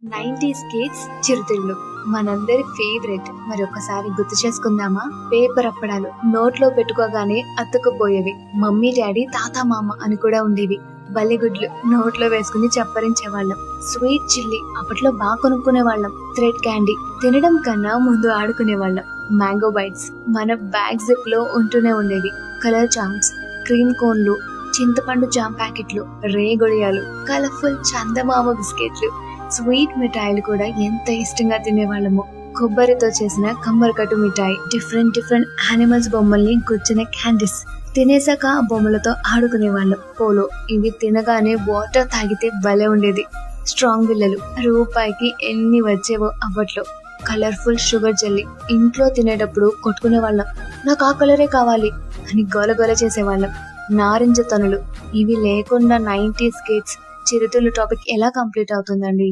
90s kids చిరుతిళ్ళు మనందరి favourite. మరి ఒకసారి గుర్తు చేసుకుందామా? పేపర్ అప్పడాలు నోట్లో పెట్టుకోగానే అతుక్కుపోయేవి. మమ్మీ డాడీ తాత మామ అని కూడా ఉండేవి. బల్లిగుడ్లు నోట్లో వేసుకుని చప్పరించేవాళ్ళం. స్వీట్ చిల్లీ అప్పట్లో బాగా కొనుక్కునే వాళ్ళం. థ్రెడ్ క్యాండీ తినడం కన్నా ముందు ఆడుకునేవాళ్ళం. మ్యాంగో బైట్స్ మన బ్యాగ్ జిప్ లో ఉంటూనే ఉండేవి. కలర్ చాంప్స్, క్రీమ్ కోన్లు, చింతపండు జామ్ ప్యాకెట్లు, రేగొడియాలు, కలర్ఫుల్ చందమామ బిస్కెట్లు, స్వీట్ మిఠాయిలు కూడా ఎంత ఇష్టంగా తినేవాళ్ళము. కొబ్బరితో చేసిన కమ్మరికట్టు మిఠాయి, డిఫరెంట్ యానిమల్స్ బొమ్మల్ని గుచ్చిన క్యాండీస్, తినేసాక ఆ బొమ్మలతో ఆడుకునే వాళ్ళం. పోలో ఇవి తినగానే వాటర్ తాగితే భలే ఉండేది. స్ట్రాంగ్ బిల్లలు రూపాయికి ఎన్ని వచ్చేవో అప్పట్లో. కలర్ఫుల్ షుగర్ జెల్లీ ఇంట్లో తినేటప్పుడు కొట్టుకునే వాళ్ళం. నాకు ఆ కలరే కావాలి అని గోల చేసేవాళ్ళం. నారింజ తనులు ఇవి లేకుండా 90s కిడ్స్ చిరుతిళ్ళు టాపిక్ ఎలా కంప్లీట్ అవుతుందండి?